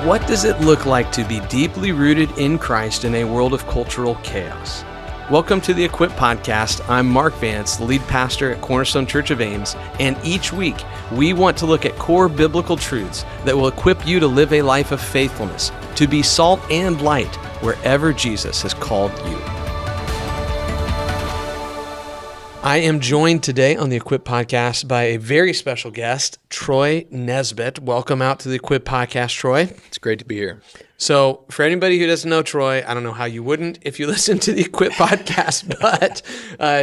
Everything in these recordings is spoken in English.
What does it look like to be deeply rooted in Christ in a world of cultural chaos? Welcome to the Equip Podcast. I'm Mark Vance, the lead pastor at Cornerstone Church of Ames, and each week we want to look at core biblical truths that will equip you to live a life of faithfulness, to be salt and light wherever Jesus has called you. I am joined today on the Equip Podcast by a very special guest, Troy Nesbitt. Welcome out to the Equip Podcast, Troy. It's great to be here. So for anybody who doesn't know Troy, I don't know how you wouldn't if you listen to the Equip Podcast, but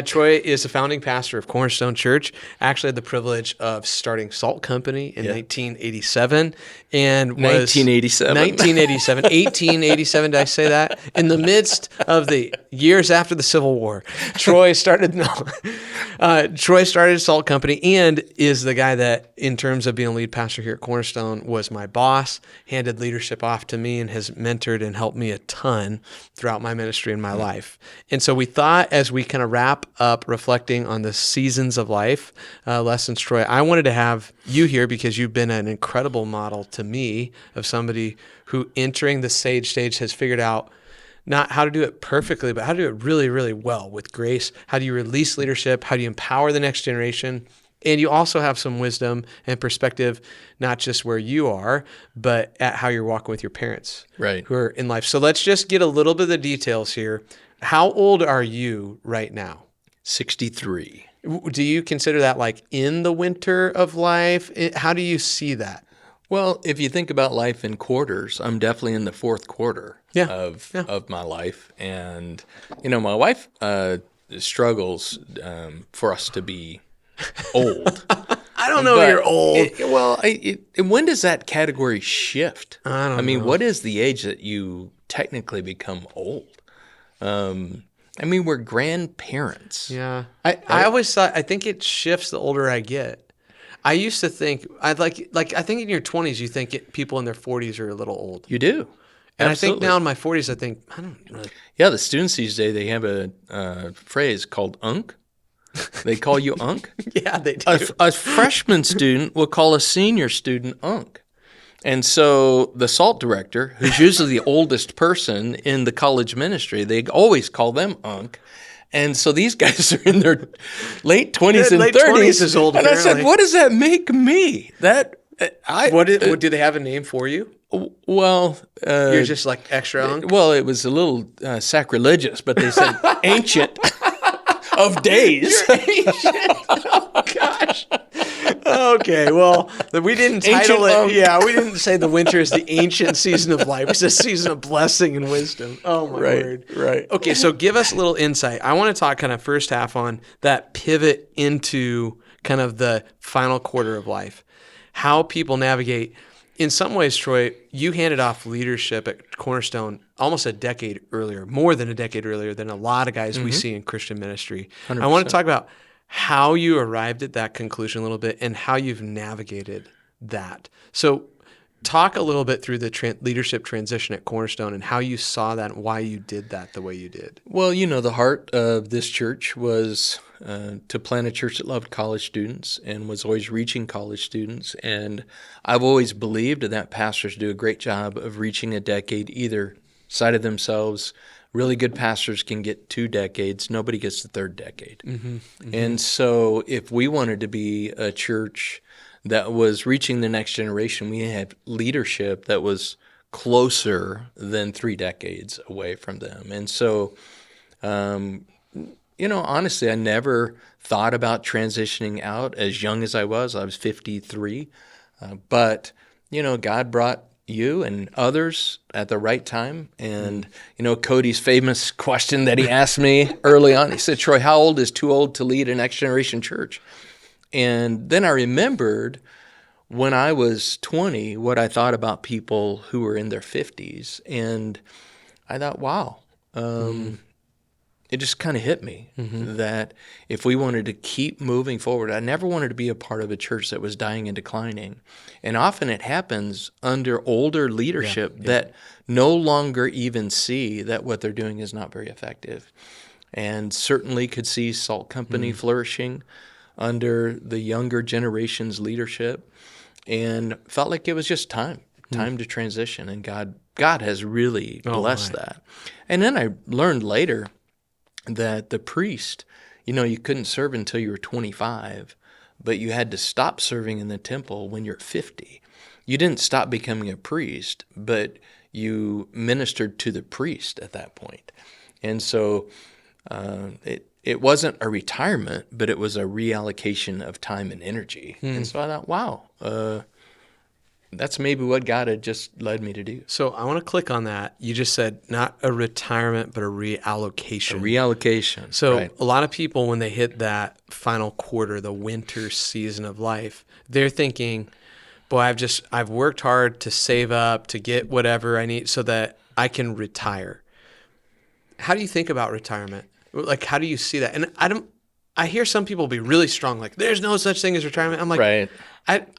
Troy is the founding pastor of Cornerstone Church. Actually had the privilege of starting Salt Company in 1987. And was 1887, did I say that? In the midst of the years after the Civil War, Troy started Salt Company and is the guy that, in terms of being a lead pastor here at Cornerstone, was my boss, handed leadership off to me, and has mentored and helped me a ton throughout my ministry and my life. And so we thought, as we kind of wrap up reflecting on the seasons of life lessons, Troy, I wanted to have you here because you've been an incredible model to me of somebody who, entering the sage stage, has figured out not how to do it perfectly, but how to do it really, really well with grace. How do you release leadership? How do you empower the next generation? And you also have some wisdom and perspective, not just where you are, but at how you're walking with your parents who are in life. So let's just get a little bit of the details here. How old are you right now? 63. Do you consider that like in the winter of life? How do you see that? Well, if you think about life in quarters, I'm definitely in the fourth quarter of my life. And, you know, my wife struggles for us to be old. I don't know if you're old. When does that category shift? I mean, what is the age that you technically become old? We're grandparents. Yeah. I always thought, I think it shifts the older I get. I used to think, I think in your 20s, you think people in their 40s are a little old. You do. And Absolutely. I think now in my 40s, I think, I don't know. Yeah, the students these days, they have a phrase called UNC. They call you UNC? Yeah, they do. A freshman student will call a senior student UNC. And so the SALT director, who's usually the oldest person in the college ministry, they always call them UNC. And so these guys are in their late 20s and 30s. 20s is old, and apparently. I said, what does that make me? What do they have a name for you? Well, you're just like extra UNC? Well, it was a little sacrilegious, but they said ancient of days. Oh, gosh. Okay, well, we didn't title it. Yeah, we didn't say the winter is the ancient season of life. It's a season of blessing and wisdom. Oh, my word. Right. Okay, so give us a little insight. I want to talk kind of first half on that pivot into kind of the final quarter of life, how people navigate. In some ways, Troy, you handed off leadership at Cornerstone almost a decade earlier, more than a decade earlier than a lot of guys we see in Christian ministry. 100%. I want to talk about how you arrived at that conclusion a little bit and how you've navigated that. So talk a little bit through the leadership transition at Cornerstone and how you saw that and why you did that the way you did. Well, you know, the heart of this church was to plant a church that loved college students and was always reaching college students. And I've always believed that pastors do a great job of reaching a decade either side of themselves. Really good pastors can get 2 decades. Nobody gets the third decade. Mm-hmm, mm-hmm. And so if we wanted to be a church that was reaching the next generation, we had leadership that was closer than 3 decades away from them. And so, honestly, I never thought about transitioning out as young as I was. I was 53. But, God brought you and others at the right time. And, Cody's famous question that he asked me early on, he said, Troy, how old is too old to lead a next generation church? And then I remembered when I was 20, what I thought about people who were in their 50s. And I thought, wow, it just kind of hit me that if we wanted to keep moving forward, I never wanted to be a part of a church that was dying and declining. And often it happens under older leadership that no longer even see that what they're doing is not very effective. And certainly could see Salt Company flourishing under the younger generation's leadership, and felt like it was just time time to transition, and God has really blessed my. that. And then I learned later that the priest, you couldn't serve until you were 25, but you had to stop serving in the temple when you're 50. You didn't stop becoming a priest, but you ministered to the priest at that point. And so it wasn't a retirement, but it was a reallocation of time and energy. And so I thought, wow, that's maybe what God had just led me to do. So I want to click on that. You just said not a retirement, but a reallocation. A reallocation. So right. a lot of people, when they hit that final quarter, the winter season of life, they're thinking, boy, I've worked hard to save up, to get whatever I need so that I can retire. How do you think about retirement? Like, how do you see that? And I hear some people be really strong, like, there's no such thing as retirement. I'm like, right.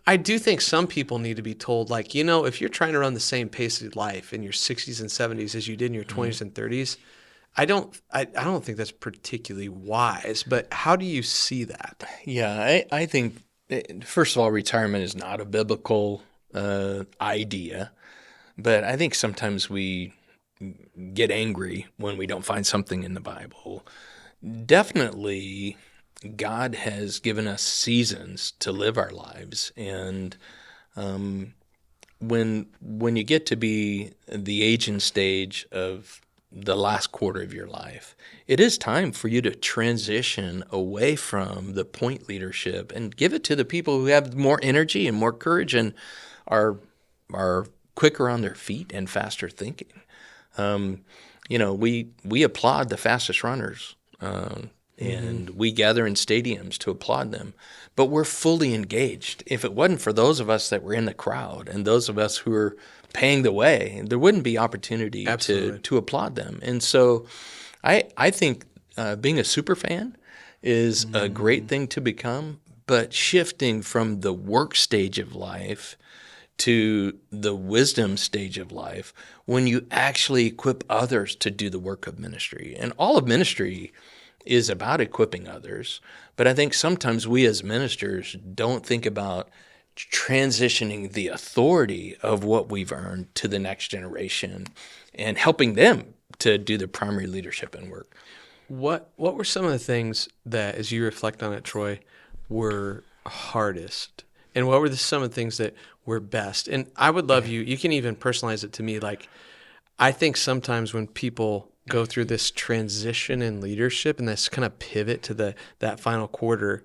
I do think some people need to be told, like, if you're trying to run the same pace of life in your 60s and 70s as you did in your 20s and 30s, I don't think that's particularly wise. But how do you see that? Yeah, I think, first of all, retirement is not a biblical idea. But I think sometimes we get angry when we don't find something in the Bible. Definitely, God has given us seasons to live our lives, and when you get to be the age and stage of the last quarter of your life, it is time for you to transition away from the point leadership and give it to the people who have more energy and more courage and are quicker on their feet and faster thinking. We applaud the fastest runners. And we gather in stadiums to applaud them, but we're fully engaged. If it wasn't for those of us that were in the crowd and those of us who are paying the way, there wouldn't be opportunity to applaud them. And so I think being a super fan is a great thing to become, but shifting from the work stage of life to the wisdom stage of life, when you actually equip others to do the work of ministry. And all of ministry is about equipping others. But I think sometimes we as ministers don't think about transitioning the authority of what we've earned to the next generation and helping them to do the primary leadership and work. What were some of the things that, as you reflect on it, Troy, were hardest? And what were some of the things that were best? And I would love you can even personalize it to me. Like, I think sometimes when people go through this transition in leadership and this kind of pivot to that final quarter,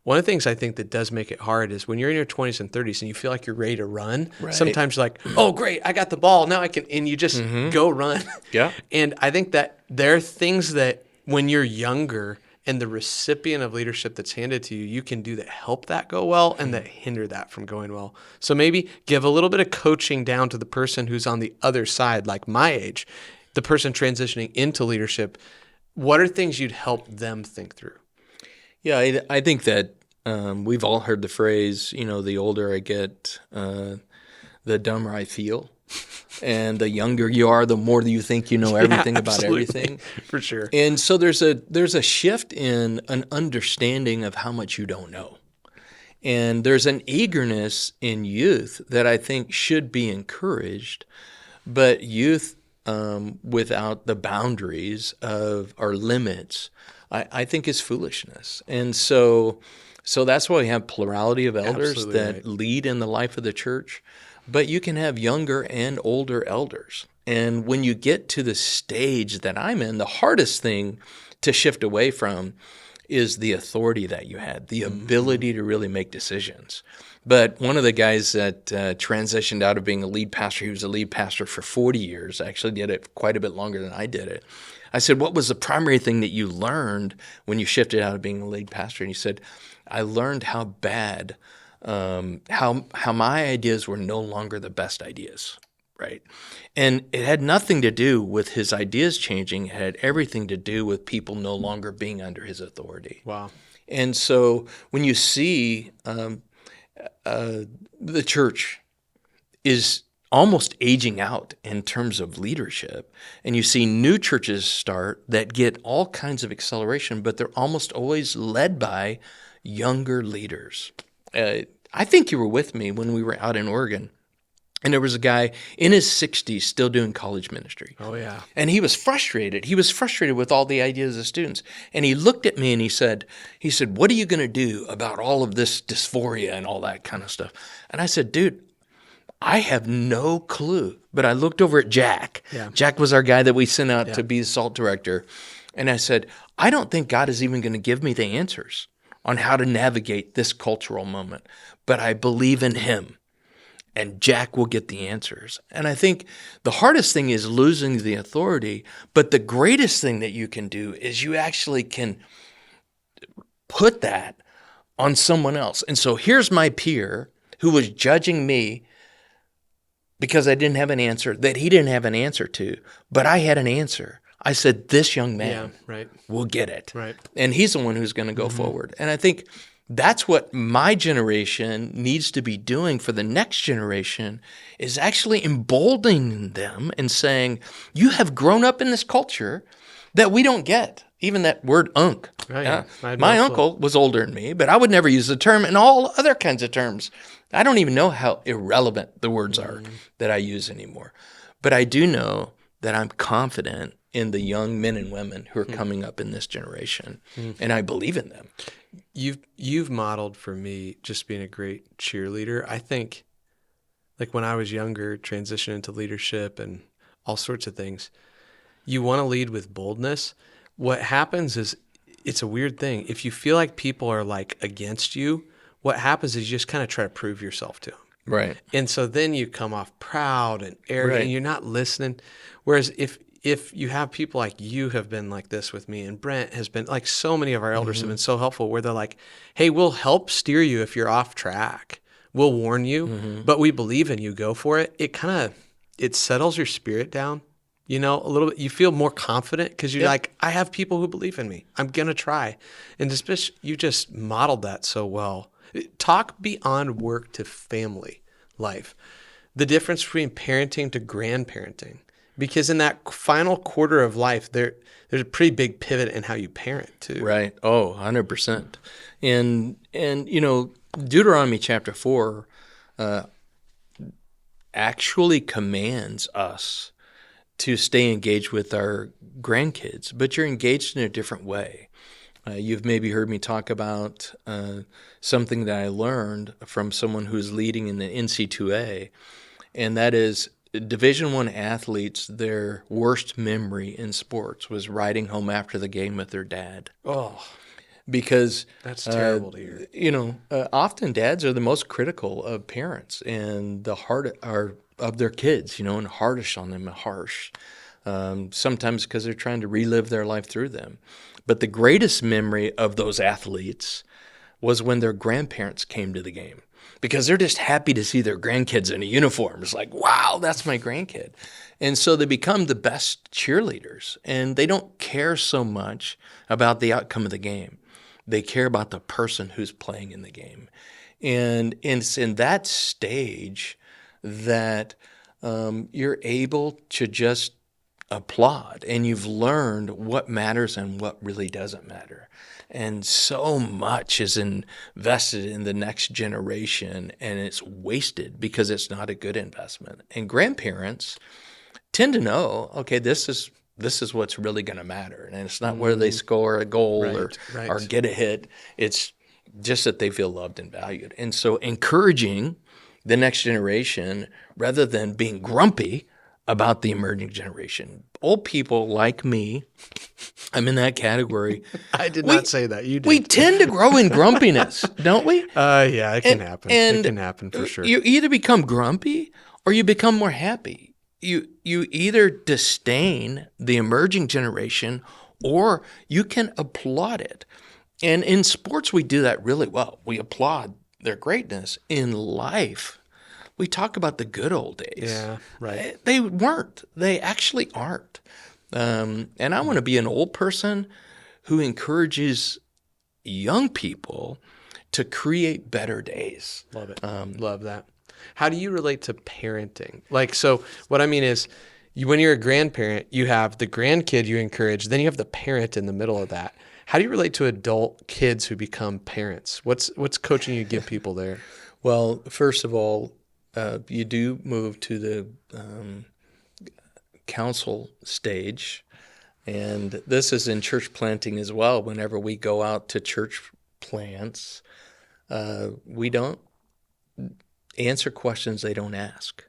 one of the things I think that does make it hard is when you're in your 20s and 30s and you feel like you're ready to run, sometimes you're like, oh, great, I got the ball. Now I can, and you just go run. Yeah. And I think that there are things that when you're younger and the recipient of leadership that's handed to you, you can do that help that go well and that hinder that from going well. So maybe give a little bit of coaching down to the person who's on the other side, like my age, the person transitioning into leadership. What are things you'd help them think through? Yeah, I think that we've all heard the phrase, the older I get, the dumber I feel. And the younger you are, the more you think you know everything about everything. For sure. And so there's a shift in an understanding of how much you don't know. And there's an eagerness in youth that I think should be encouraged, but youth without the boundaries of our limits, I think is foolishness. And so that's why we have plurality of elders that lead in the life of the church. But you can have younger and older elders. And when you get to the stage that I'm in, the hardest thing to shift away from is the authority that you had, the ability to really make decisions. But one of the guys that transitioned out of being a lead pastor, he was a lead pastor for 40 years, actually did it quite a bit longer than I did it. I said, what was the primary thing that you learned when you shifted out of being a lead pastor? And he said, I learned how bad how my ideas were no longer the best ideas, right? And it had nothing to do with his ideas changing. It had everything to do with people no longer being under his authority. Wow. And so when you see the church is almost aging out in terms of leadership, and you see new churches start that get all kinds of acceleration, but they're almost always led by younger leaders. I think you were with me when we were out in Oregon, And there was a guy in his 60s still doing college ministry. Oh, yeah. And he was frustrated. He was frustrated with all the ideas of students. And he looked at me and he said, what are you going to do about all of this dysphoria and all that kind of stuff? And I said, dude, I have no clue. But I looked over at Jack. Yeah. Jack was our guy that we sent out to be the SALT director. And I said, I don't think God is even going to give me the answers on how to navigate this cultural moment. But I believe in him. And Jack will get the answers. And I think the hardest thing is losing the authority, but the greatest thing that you can do is you actually can put that on someone else. And so here's my peer who was judging me because I didn't have an answer that he didn't have an answer to, but I had an answer. I said, this young man will get it. Right. And he's the one who's going to go forward. And I think that's what my generation needs to be doing for the next generation, is actually emboldening them and saying, you have grown up in this culture that we don't get. Even that word unk. Right. My uncle was older than me, but I would never use the term, and all other kinds of terms. I don't even know how irrelevant the words are that I use anymore. But I do know that I'm confident in the young men and women who are coming up in this generation, and I believe in them. You've modeled for me just being a great cheerleader. I think, like when I was younger, transitioning into leadership and all sorts of things, you want to lead with boldness. What happens is, it's a weird thing. If you feel like people are like against you, what happens is you just kind of try to prove yourself to them. Right. And so then you come off proud and arrogant, and you're not listening. Whereas if you have people like you have been like this with me, and Brent has been, like so many of our elders have been so helpful, where they're like, hey, we'll help steer you if you're off track. We'll warn you, but we believe in you. Go for it. It settles your spirit down, a little bit. You feel more confident because you're like, I have people who believe in me. I'm going to try. And you just modeled that so well. Talk beyond work to family life. The difference between parenting to grandparenting. Because in that final quarter of life, there's a pretty big pivot in how you parent too. Right. Oh, 100%. And Deuteronomy chapter 4 actually commands us to stay engaged with our grandkids, but you're engaged in a different way. You've maybe heard me talk about something that I learned from someone who's leading in the NCAA, and that is Division I athletes, their worst memory in sports was riding home after the game with their dad. Oh, because that's terrible to hear. Often dads are the most critical of parents and the heart of their kids, and hardish on them, harsh. Sometimes because they're trying to relive their life through them. But the greatest memory of those athletes was when their grandparents came to the game, because they're just happy to see their grandkids in a uniform. It's like, wow, that's my grandkid. And so they become the best cheerleaders, and they don't care so much about the outcome of the game. They care about the person who's playing in the game. And it's in that stage that you're able to just applaud, and you've learned what matters and what really doesn't matter. And so much is invested in the next generation, and it's wasted because it's not a good investment. And grandparents tend to know, okay, this is what's really going to matter. And it's not whether they score a goal or get a hit. It's just that they feel loved and valued. And so encouraging the next generation rather than being grumpy about the emerging generation. Old people like me, I'm in that category. I did not say that. You did. We tend to grow in grumpiness, don't we? Yeah, it can happen. It can happen for sure. You either become grumpy or you become more happy. You either disdain the emerging generation or you can applaud it. And in sports, we do that really well. We applaud their greatness. In life, we talk about the good old days. Yeah, right. They weren't. They actually aren't. And I want to be an old person who encourages young people to create better days. Love it. Love that. How do you relate to parenting? So what I mean is, when you're a grandparent, you have the grandkid you encourage, then you have the parent in the middle of that. How do you relate to adult kids who become parents? What's coaching you give people there? Well, first of all, you do move to the counsel stage, and this is in church planting as well. Whenever we go out to church plants, we don't answer questions they don't ask.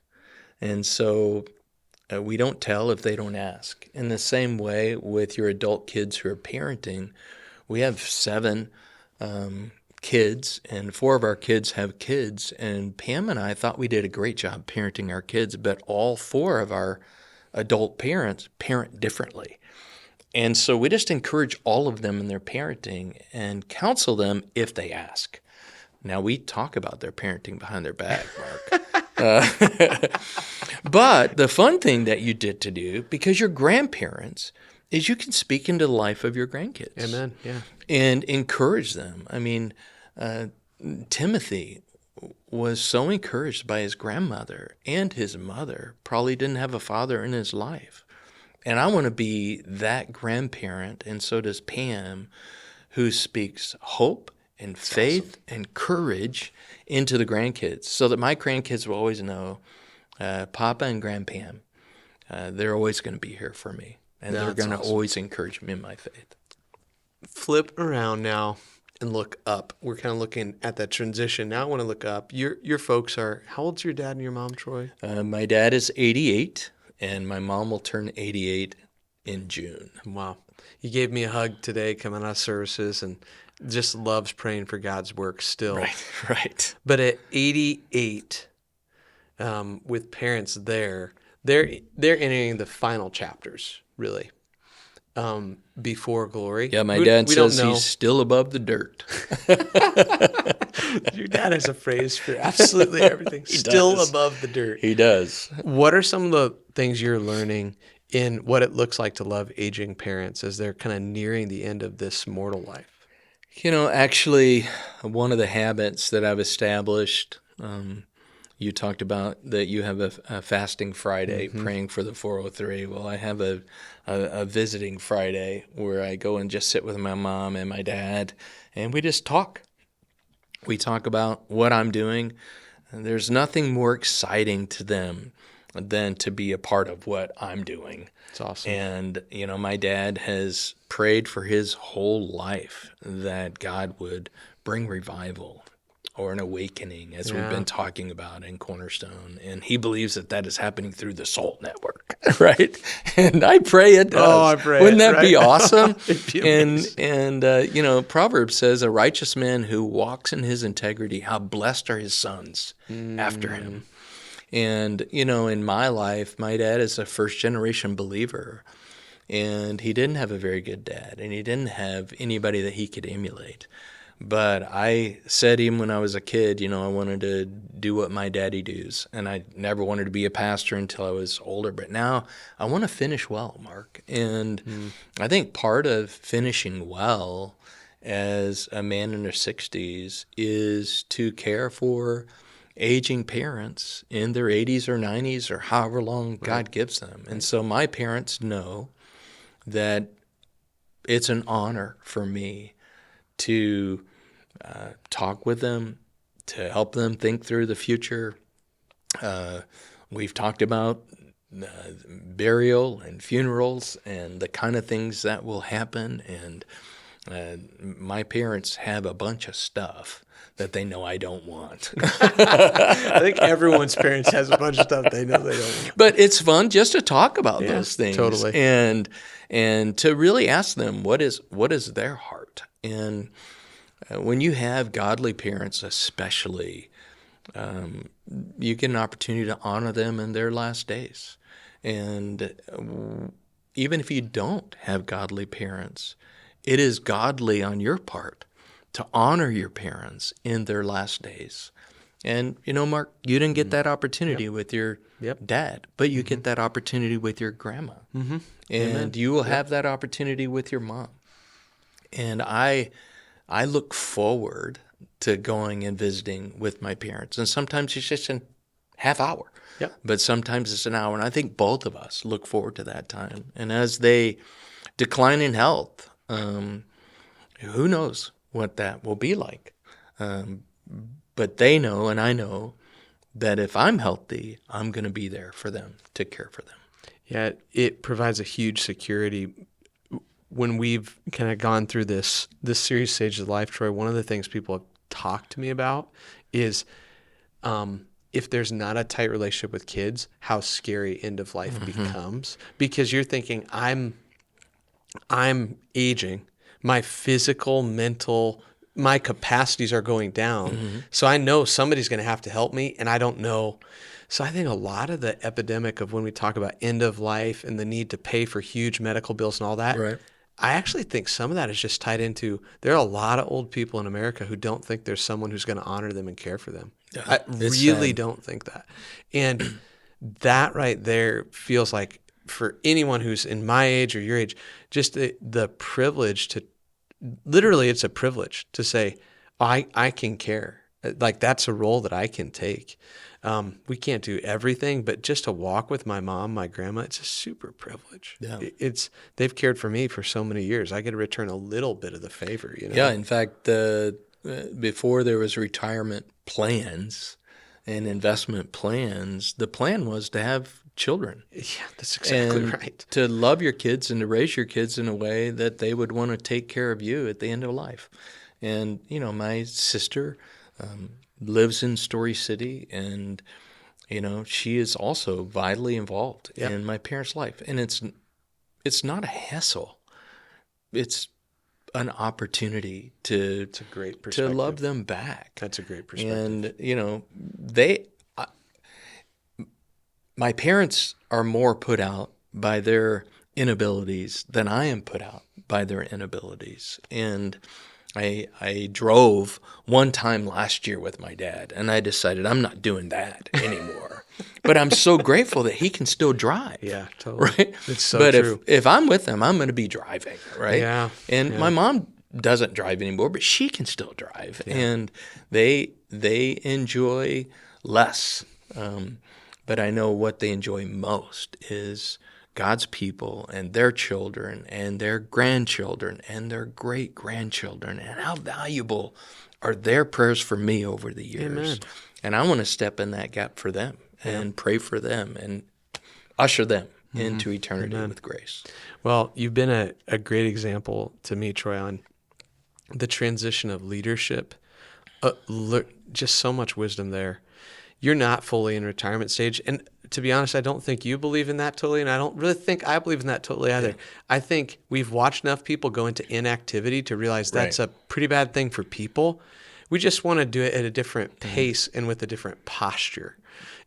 And so we don't tell if they don't ask. In the same way with your adult kids who are parenting, we have 7 kids, and 4 of our kids have kids. And Pam and I thought we did a great job parenting our kids, but all 4 of our adult parents parent differently. And so we just encourage all of them in their parenting and counsel them if they ask. Now, we talk about their parenting behind their back, Mark. But the fun thing that you did to do, because you're grandparents, is you can speak into the life of your grandkids. Amen. Yeah. And encourage them. I mean, Timothy was so encouraged by his grandmother, and his mother probably didn't have a father in his life. And I want to be that grandparent, and so does Pam, who speaks hope and faith and courage into the grandkids, so that my grandkids will always know Papa and Grandpam, they're always going to be here for me, and they're going to always encourage me in my faith. Flip around now and look up. We're kind of looking at that transition. Now I want to look up. Your folks are, how old's your dad and your mom, Troy? My dad is 88, and my mom will turn 88 in June. Wow. You gave me a hug today coming out of services, and just loves praying for God's work still. Right. But at 88, with parents there, they're entering the final chapters, really, before glory. Yeah, my dad says he's still above the dirt. Your dad has a phrase for absolutely everything. Still above the dirt. He does. What are some of the things you're learning in what it looks like to love aging parents as they're kind of nearing the end of this mortal life? You know, actually, one of the habits that I've established, you talked about that you have a fasting Friday, praying for the 403. Well, I have a visiting Friday where I go and just sit with my mom and my dad, and we just talk. We talk about what I'm doing. And there's nothing more exciting to them than to be a part of what I'm doing. It's awesome. And, you know, my dad has prayed for his whole life that God would bring revival or an awakening, as we've been talking about in Cornerstone. And he believes that that is happening through the SALT network, right? And I pray it does. Oh, I pray Wouldn't it, that be awesome? And you know, Proverbs says, a righteous man who walks in his integrity, how blessed are his sons after him. And, you know, in my life, my dad is a first-generation believer, and he didn't have a very good dad, and he didn't have anybody that he could emulate. But I said even when I was a kid, you know, I wanted to do what my daddy does, and I never wanted to be a pastor until I was older. But now I want to finish well, Mark. And I think part of finishing well as a man in their 60s is to care for aging parents in their 80s or 90s or however long God gives them. And so my parents know that it's an honor for me to talk with them, to help them think through the future. We've talked about burial and funerals and the kind of things that will happen. And my parents have a bunch of stuff that they know I don't want. I think everyone's parents has a bunch of stuff they know they don't want. But it's fun just to talk about those things. Totally. And to really ask them what is their heart. And when you have godly parents especially, you get an opportunity to honor them in their last days. And even if you don't have godly parents, it is godly on your part to honor your parents in their last days. And, you know, Mark, you didn't get that opportunity with your dad, but you get that opportunity with your grandma. And you will have that opportunity with your mom. And I look forward to going and visiting with my parents. And sometimes it's just a half hour, but sometimes it's an hour. And I think both of us look forward to that time. And as they decline in health, who knows what that will be like. But they know, and I know, that if I'm healthy, I'm going to be there for them, to care for them. Yeah, it provides a huge security. When we've kind of gone through this series stage of life, Troy, one of the things people have talked to me about is if there's not a tight relationship with kids, how scary end of life becomes. Because you're thinking, I'm aging, my physical, mental, my capacities are going down. So I know somebody's going to have to help me, and I don't know. So I think a lot of the epidemic of when we talk about end of life and the need to pay for huge medical bills and all that, Right. I actually think some of that is just tied into there are a lot of old people in America who don't think there's someone who's going to honor them and care for them. Yeah, I it's really sad. don't think that. And that right there feels like for anyone who's in my age or your age, just the privilege to literally, it's a privilege to say, I can care. Like that's a role that I can take. We can't do everything, but just to walk with my mom, my grandma, it's a super privilege. Yeah. They've cared for me for so many years. I get to return a little bit of the favor, you know? Yeah, in fact, before there was retirement plans and investment plans, the plan was to have children. Yeah, that's exactly And right. to love your kids and to raise your kids in a way that they would want to take care of you at the end of life. And, my sister lives in Story City, and, she is also vitally involved Yep. in my parents' life. And it's not a hassle. It's an opportunity to It's a great to perspective. love them back. That's a great perspective. And, my parents are more put out by their inabilities than I am put out by their inabilities. And I drove one time last year with my dad, and I decided I'm not doing that anymore. But I'm so grateful that he can still drive. Yeah, totally. Right? It's so but true. if I'm with him, I'm going to be driving, right? Yeah, And yeah. my mom doesn't drive anymore, but she can still drive. And they enjoy less. But I know what they enjoy most is God's people and their children and their grandchildren and their great-grandchildren, and how valuable are their prayers for me over the years. Amen. And I want to step in that gap for them and pray for them and usher them into eternity with grace. Well, you've been a great example to me, Troy, on the transition of leadership. Just so much wisdom there. You're not fully in retirement stage. And to be honest, I don't think you believe in that totally, and I don't really think I believe in that totally either. Yeah. I think we've watched enough people go into inactivity to realize that's a pretty bad thing for people. We just want to do it at a different pace and with a different posture.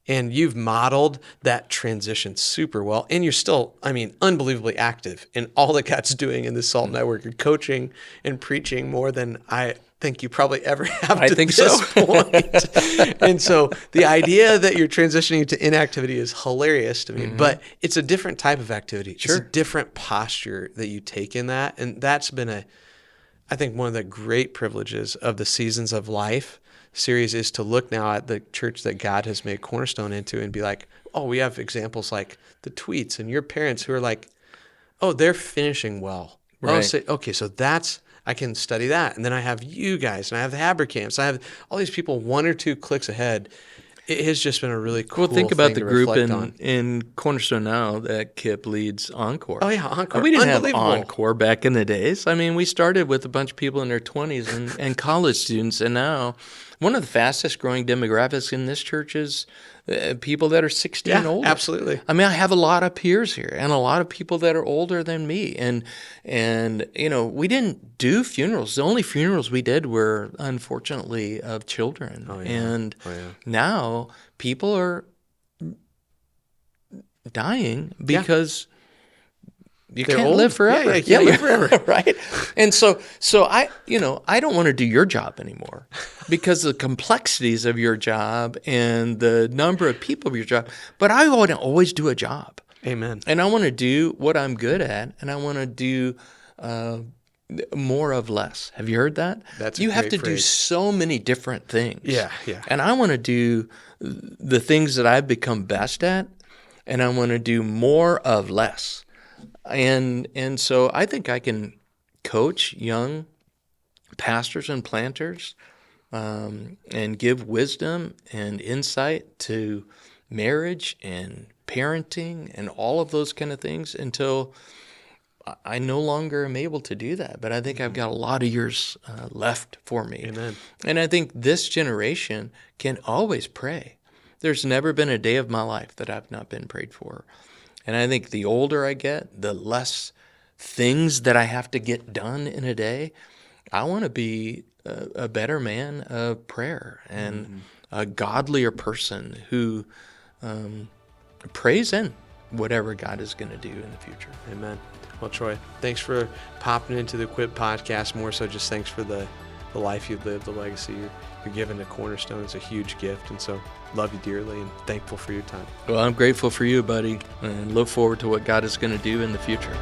And you've modeled that transition super well. And you're still, unbelievably active in all that God's doing in the SALT Network. You're coaching and preaching more than I think you probably ever have to this point. And so the idea that you're transitioning to inactivity is hilarious to me. But it's a different type of activity. Sure. It's a different posture that you take in that. And that's been I think one of the great privileges of the Seasons of Life series is to look now at the church that God has made Cornerstone into and be like, oh, we have examples like the Tweets and your parents who are like, oh, they're finishing well. Right. Okay, so I can study that. And then I have you guys, and I have the Habercamps. I have all these people 1 or 2 clicks ahead. It has just been a really cool Well, think about thing the to group reflect in Cornerstone now that Kip leads Encore. Oh, yeah, Encore. We didn't have Unbelievable. Encore back in the days. We started with a bunch of people in their 20s and college students, and now one of the fastest growing demographics in this church is people that are 60 and older. Absolutely. I have a lot of peers here and a lot of people that are older than me. And we didn't do funerals. The only funerals we did were, unfortunately, of children. Oh, yeah. And now people are dying because you They're can't old. live forever. Yeah, you can't live forever. Right? And so I don't want to do your job anymore because of the complexities of your job and the number of people of your job. But I want to always do a job. Amen. And I want to do what I'm good at, and I want to do more of less. Have you heard that? That's a you have great to do phrase. so many different things. Yeah. And I want to do the things that I've become best at, and I want to do more of less. And so I think I can coach young pastors and planters and give wisdom and insight to marriage and parenting and all of those kind of things until I no longer am able to do that. But I think I've got a lot of years left for me. Amen. And I think this generation can always pray. There's never been a day of my life that I've not been prayed for. And I think the older I get, the less things that I have to get done in a day. I want to be a better man of prayer and a godlier person who prays in whatever God is going to do in the future. Amen. Well, Troy, thanks for popping into the Quit podcast. More so, just thanks for the life you've lived, the legacy you're giving to Cornerstone. It's a huge gift, and so love you dearly and thankful for your time. Well, I'm grateful for you, buddy, and look forward to what God is going to do in the future.